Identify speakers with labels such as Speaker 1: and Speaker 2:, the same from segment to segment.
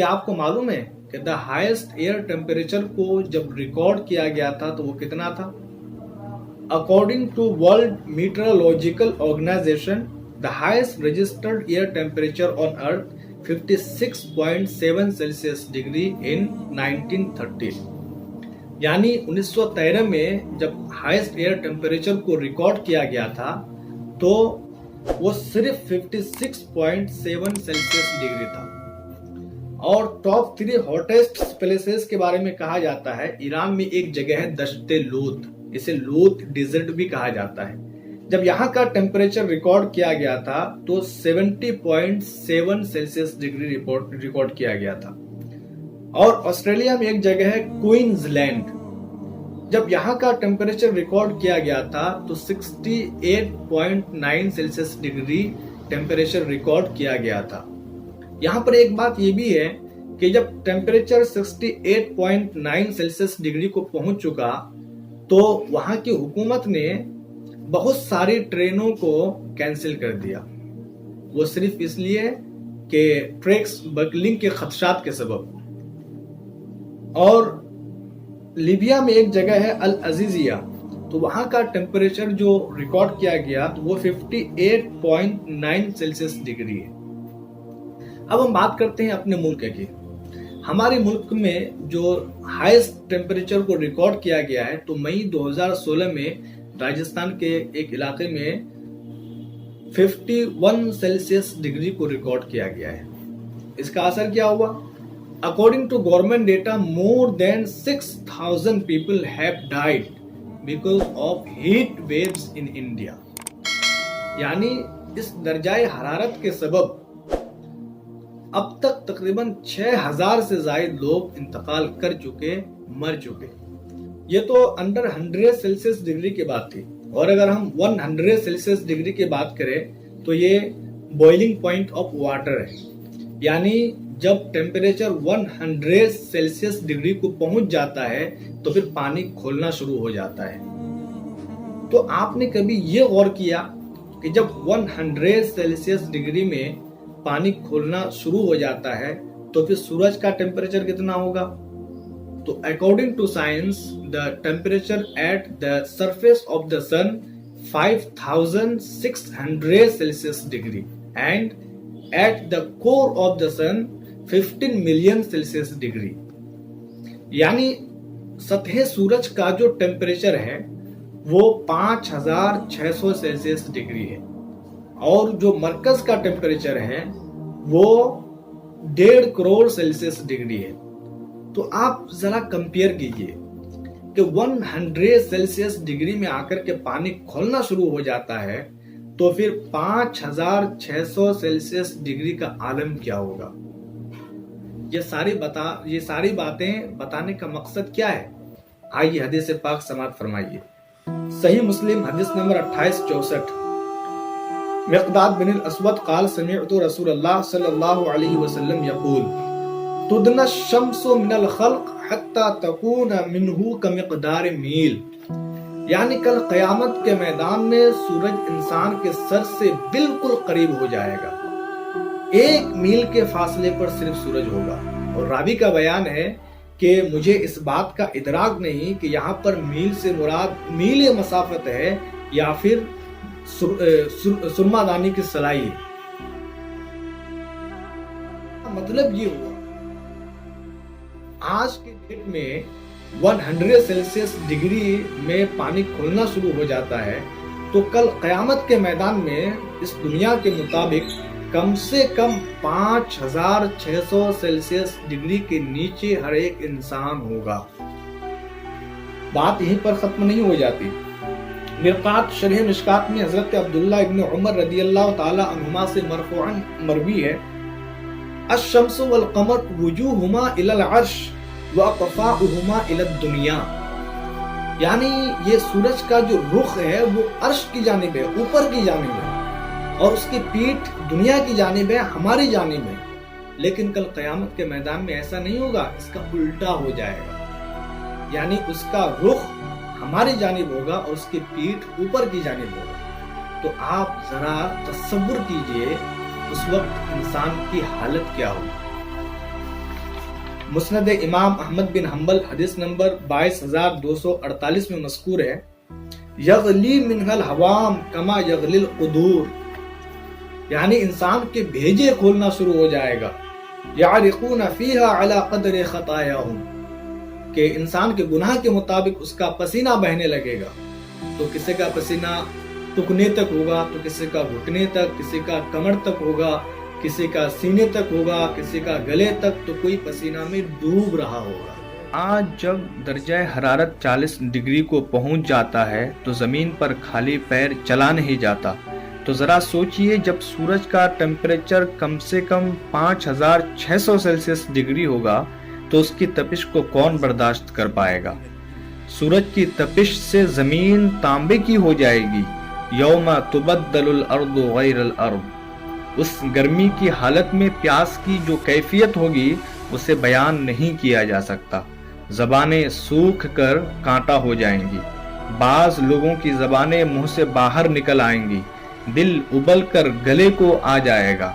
Speaker 1: کیا آپ کو معلوم ہے کہ دا ہائیسٹ ایئر ٹیمپریچر کو جب ریکارڈ کیا گیا تھا تو وہ کتنا تھا؟ According to World Meteorological Organization the highest registered air temperature on earth 56.7 Celsius degree in 1930 یعنی 1913 میں جب ہائیسٹ ایئر ٹیمپریچر کو ریکارڈ کیا گیا تھا تو وہ صرف 56.7 سیلسیس ڈگری تھا. اور ٹاپ 3 ہاٹیسٹ پلیسز کے بارے میں کہا جاتا ہے. ایران میں ایک جگہ ہے دشت لوت، اسے لوت ڈیزرٹ بھی کہا جاتا ہے. جب یہاں کا ٹیمپریچر ریکارڈ کیا گیا تھا تو 70.7 سیلسیس ڈگری ریکارڈ کیا گیا تھا. اور آسٹریلیا میں ایک جگہ ہے کوئنز لینڈ، جب یہاں کا ٹیمپریچر ریکارڈ کیا گیا تھا تو 68.9 سیلسیس ڈگری ٹیمپریچر ریکارڈ کیا گیا تھا. یہاں پر ایک بات یہ بھی ہے کہ جب ٹیمپریچر 68.9 سیلسیس ڈگری کو پہنچ چکا تو وہاں کی حکومت نے بہت ساری ٹرینوں کو کینسل کر دیا. وہ صرف اس لیے کہ ٹریکس بکلنگ کے خدشات کے سبب. اور لیبیا میں ایک جگہ ہے العزیزیہ، تو وہاں کا ٹیمپریچر جو ریکارڈ کیا گیا تو وہ 58.9 سیلسیس ڈگری ہے. اب ہم بات کرتے ہیں اپنے ملک کی. ہمارے ملک میں جو ہائیسٹ ٹیمپریچر کو ریکارڈ کیا گیا ہے تو مئی 2016 میں راجستھان کے ایک علاقے میں 51 سیلسیس ڈگری کو ریکارڈ کیا گیا ہے. اس کا اثر کیا ہوا؟ According to government data, more than 6,000 people have died because of heat waves in India. یعنی اس درجۂ حرارت کے سبب اب تک تقریباً 6,000 سے زائد لوگ انتقال کر چکے، مر چکے. یہ تو انڈر 100 سیلسیس ڈگری کی بات تھی. اور اگر ہم 100 سیلسیس ڈگری کی بات کریں تو یہ بوائلنگ پوائنٹ آف واٹر ہے. یعنی جب ٹیمپریچر 100 سیلسیس ڈگری کو پہنچ جاتا ہے تو پھر پانی کھولنا شروع ہو جاتا ہے. تو آپ نے کبھی یہ غور کیا کہ جب 100 سیلسیس ڈگری میں پانی کھولنا شروع ہو جاتا ہے تو پھر سورج کا ٹیمپریچر کتنا ہوگا؟ تو according to science the temperature at the surface of the sun 5600 Celsius degree and at the core of the sun 15 million Celsius degree. یعنی سطح سورج کا جو ٹیمپریچر ہے وہ 5600 سیلسیس ڈگری ہے اور جو مرکز کا ٹیمپریچر ہے وہ 1.5 کروڑ سیلسیس ڈگری ہے. تو آپ ذرا کمپیئر کیجئے کہ 100 سیلسیس ڈگری میں آ کر کے پانی کھولنا شروع ہو جاتا ہے تو پھر 5600 سیلسیس ڈگری کا عالم کیا ہوگا. یہ ساری باتیں بتانے کا مقصد کیا ہے؟ آئیے حدیث پاک سماعت فرمائیے. صحیح مسلم حدیث نمبر 2864. مقداد بن الاسود قال سمعت رسول اللہ صلی اللہ علیہ وسلم یقول تدنى الشمس من الخلق حتى تكون منه كمقدار میل. یعنی کل قیامت کے میدان میں سورج انسان کے سر سے بالکل قریب ہو جائے گا، 1 میل کے فاصلے پر صرف سورج ہوگا. اور راوی کا بیان ہے کہ مجھے اس بات کا ادراک نہیں کہ یہاں پر میل سے مراد میل مسافت ہے یا پھر سرما دانی کی سلائی. مطلب یہ ہوا آج کے ڈیٹ میں 100 سیلسیس ڈگری میں پانی کھولنا شروع ہو جاتا ہے تو کل قیامت کے میدان میں اس دنیا کے مطابق کم سے کم 5600 سیلسیس ڈگری کے نیچے ہر ایک انسان ہوگا. بات یہیں پر ختم نہیں ہو جاتی. مرقات شرح مشکات میں حضرت عبداللہ ابن عمر رضی اللہ تعالی عنہما سے مرفوعاً مروی ہے الشمس والقمر وجوہما الی العرش واقفاؤہما الی الدنیا. یعنی یہ سورج کا جو رخ ہے وہ عرش کی جانب ہے، اوپر کی جانب ہے، اور اس کی پیٹھ دنیا کی جانب ہے، ہماری جانب ہے. لیکن کل قیامت کے میدان میں ایسا نہیں ہوگا، اس کا الٹا ہو جائے گا. یعنی اس کا رخ ہماری جانب ہوگا اور اس کی پیٹھ اوپر کی جانب ہوگا. تو آپ ذرا تصور کیجئے اس وقت انسان کی حالت کیا ہوگی. مسند امام احمد بن حنبل حدیث نمبر 22,248 میں مذکور ہے، یغلی منہ الحوام کما یغلی القدور، یعنی انسان کے بھیجے کھولنا شروع ہو جائے گا، یعرقون فیہا علی قدر خطایاہم، کہ انسان کے گناہ کے مطابق اس کا پسینہ بہنے لگے گا، تو کسی کا پسینہ ٹکنے تک ہوگا، تو کسی کا گھٹنے تک، کسی کا کمر تک ہوگا، کسی کا سینے تک ہوگا، کسی کا گلے تک، تو کوئی پسینہ میں ڈوب رہا ہوگا۔ آج جب درجہ حرارت 40 ڈگری کو پہنچ جاتا ہے تو زمین پر خالی پیر چلا نہیں جاتا، تو ذرا سوچئے جب سورج کا ٹیمپریچر کم سے کم 5600 سیلسیس ڈگری ہوگا تو اس کی تپش کو کون برداشت کر پائے گا؟ سورج کی تپش سے زمین تانبے کی ہو جائے گی، یوم تبدل الارض غیر الارض، اس گرمی کی حالت میں پیاس کی جو کیفیت ہوگی اسے بیان نہیں کیا جا سکتا، زبانیں سوکھ کر کانٹا ہو جائیں گی، بعض لوگوں کی زبانیں منہ سے باہر نکل آئیں گی، دل ابل کر گلے کو آ جائے گا۔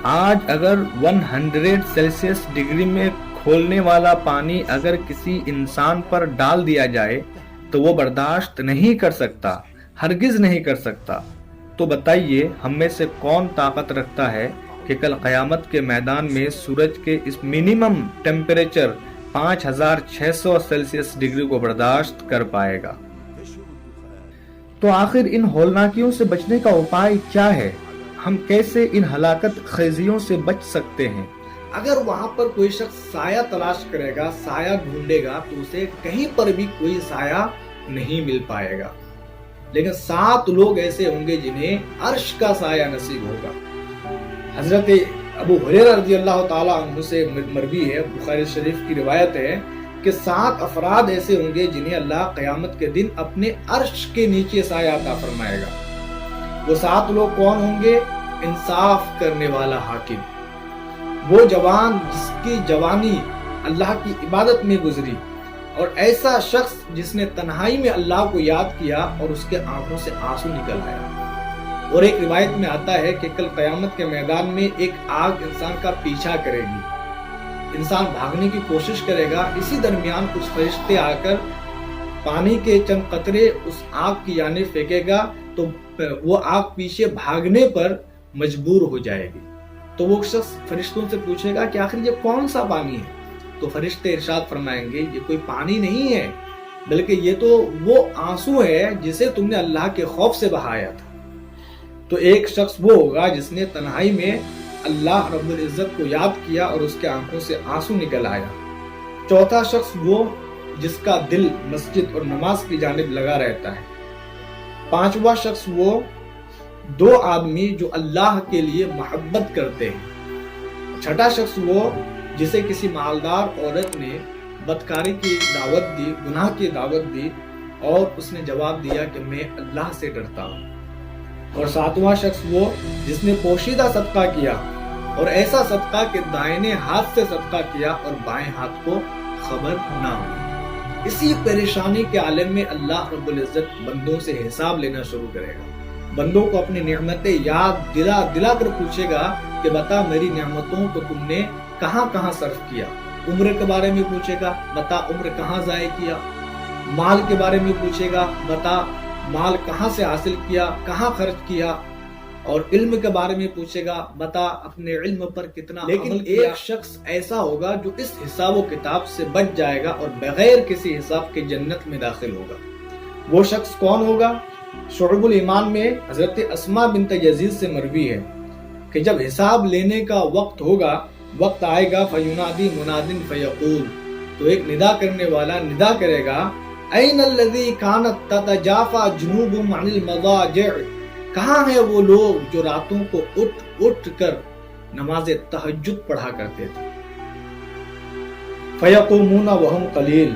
Speaker 1: آج اگر 100 سیلسیس ڈگری میں کھولنے والا پانی اگر کسی انسان پر ڈال دیا جائے تو وہ برداشت نہیں کر سکتا، ہرگز نہیں کر سکتا۔ تو بتائیے ہم میں سے کون طاقت رکھتا ہے کہ کل قیامت کے میدان میں سورج کے اس منیمم ٹیمپریچر 5600 سیلسیس ڈگری کو برداشت کر پائے گا؟ تو آخر ان ہولناکیوں سے بچنے کا اپائے کیا ہے؟ ہم کیسے ان ہلاکت خیزیوں سے بچ سکتے ہیں؟ اگر وہاں پر کوئی شخص سایہ تلاش کرے گا، سایہ ڈھونڈے گا، تو اسے کہیں پر بھی کوئی سایہ نہیں مل پائے گا، لیکن 7 لوگ ایسے ہوں گے جنہیں عرش کا سایہ نصیب ہوگا۔ حضرت ابو ہریرہ رضی اللہ تعالیٰ عنہ سے مروی ہے، بخاری شریف کی روایت ہے کہ 7 افراد ایسے ہوں گے جنہیں اللہ قیامت کے دن اپنے عرش کے نیچے سایہ عطا فرمائے گا۔ وہ 7 لوگ کون ہوں گے؟ انصاف کرنے والا حاکم، وہ جوان جس کی جوانی اللہ کی عبادت میں گزری، اور ایسا شخص جس نے تنہائی میں اللہ کو یاد کیا اور اس کے آنکھوں سے آنسو نکل آیا۔ اور ایک روایت میں آتا ہے کہ کل قیامت کے میدان میں ایک آگ انسان کا پیچھا کرے گی، انسان بھاگنے کی کوشش کرے گا، اسی درمیان کچھ فرشتے آ کر پانی کے چند قطرے اس آگ کی جانب پھینکے گا تو وہ آگ پیچھے بھاگنے پر مجبور ہو جائے گی۔ تو وہ شخص فرشتوں سے پوچھے گا کہ آخر یہ کون سا پانی ہے؟ تو فرشتے ارشاد فرمائیں گے یہ کوئی پانی نہیں ہے، بلکہ یہ تو وہ آنسو ہے جسے تم نے اللہ کے خوف سے بہایا تھا۔ تو ایک شخص وہ ہوگا جس نے تنہائی میں اللہ رب العزت کو یاد کیا اور اس کے آنکھوں سے آنسو نکل آیا۔ چوتھا شخص وہ جس کا دل مسجد اور نماز کی جانب لگا رہتا ہے۔ پانچواں شخص وہ 2 آدمی جو اللہ کے لیے محبت کرتے ہیں۔ چھٹا شخص وہ جسے کسی مالدار عورت نے بدکاری کی دعوت دی، گناہ کی دعوت دی، اور اس نے جواب دیا کہ میں اللہ سے ڈرتا ہوں۔ اور 7واں شخص وہ جس نے پوشیدہ صدقہ کیا، اور ایسا صدقہ کہ دائیں ہاتھ سے صدقہ کیا اور بائیں ہاتھ کو خبر نہ ہو۔ اسی پریشانی کے عالم میں اللہ رب العزت بندوں سے حساب لینا شروع کرے گا، بندوں کو اپنی نعمتیں یاد دلا کر پوچھے گا کہ بتا میری نعمتوں کو تم نے کہاں کہاں صرف کیا۔ عمر کے بارے میں پوچھے گا، بتا عمر کہاں ضائع کیا۔ مال کے بارے میں پوچھے گا، بتا مال کہاں سے حاصل کیا، کہاں خرچ کیا۔ اور علم کے بارے میں پوچھے گا، بتا اپنے علم پر کتنا عمل کیا۔ لیکن ایک شخص ایسا ہوگا جو اس حساب و کتاب سے بچ جائے گا اور بغیر کسی حساب کے جنت میں داخل ہوگا۔ وہ شخص کون ہوگا؟ شعب الایمان میں حضرت اسماء بنت یزید سے مروی ہے کہ جب حساب لینے کا وقت ہوگا، وقت آئے گا، فَيُنَادِي مُنَادٍ فَيَقُولُ، تو ایک ندا کرنے والا ندا کرے گا، أَيْنَ الَّذِي كَانَتْ تَتَجَافَى جُنُوبُهُمْ عَنِ الْمَضَاجِعِ، کہاں ہیں وہ لوگ جو راتوں کو اٹھ کر نماز تہجد پڑھا کرتے تھے۔ فَيَقُومُونَ وَهُمْ قَلِيلٌ،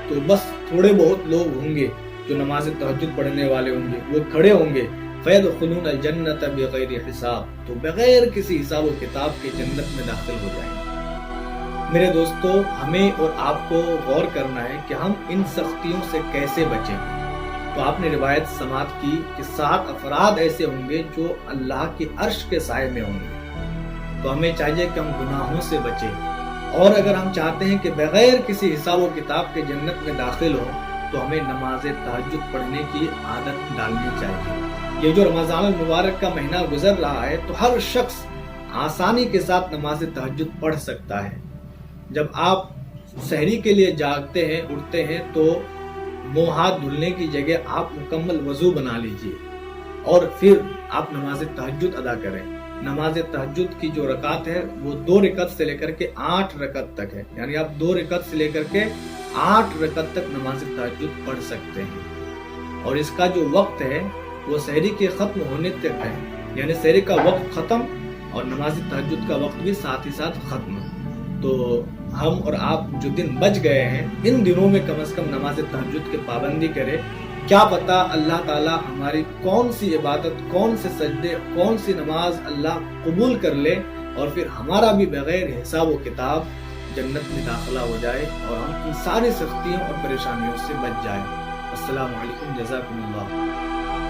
Speaker 1: تو بس تھوڑے بہت لوگ ہوں گے جو نماز تہجد پڑھنے والے ہوں گے، وہ کھڑے ہوں گے۔ فَيَدْخُلُونَ الْجَنَّةَ بِغَيْرِ حِسَاب، تو بغیر کسی حساب و کتاب کے جنت میں داخل ہو جائیں گے۔ میرے دوستو، ہمیں اور آپ کو غور کرنا ہے کہ ہم ان سختیوں سے کیسے بچیں۔ تو آپ نے روایت سماعت کی کہ 7 افراد ایسے ہوں گے جو اللہ کے عرش کے سائے میں ہوں گے۔ تو ہمیں چاہیے کہ ہم گناہوں سے بچیں، اور اگر ہم چاہتے ہیں کہ بغیر کسی حساب و کتاب کے جنت میں داخل ہو تو ہمیں نماز تہجد پڑھنے کی عادت ڈالنی چاہیے۔ یہ جو رمضان المبارک کا مہینہ گزر رہا ہے تو ہر شخص آسانی کے ساتھ نماز تہجد پڑھ سکتا ہے۔ جب آپ سحری کے لیے جاگتے ہیں، اٹھتے ہیں، تو منہ ہاتھ دھلنے کی جگہ آپ مکمل وضو بنا لیجئے اور پھر آپ نماز تہجد ادا کریں۔ نماز تہجد کی جو رکعت ہے وہ 2 رکعت سے لے کر کے 8 رکعت تک ہے، یعنی آپ 2 رکعت سے لے کر کے 8 رکعت تک نماز تہجد پڑھ سکتے ہیں۔ اور اس کا جو وقت ہے وہ سحری کے ختم ہونے تک ہے، یعنی سحری کا وقت ختم اور نماز تہجد کا وقت بھی ساتھ ہی ساتھ ختم۔ تو ہم اور آپ جو دن بچ گئے ہیں، ان دنوں میں کم از کم نماز تہجد کی پابندی کرے۔ کیا پتا اللہ تعالیٰ ہماری کون سی عبادت، کون سے سجدے، کون سی نماز اللہ قبول کر لے اور پھر ہمارا بھی بغیر حساب و کتاب جنت میں داخلہ ہو جائے اور ہم ان ساری سختیوں اور پریشانیوں سے بچ جائیں۔ السلام علیکم، جزاکم اللہ۔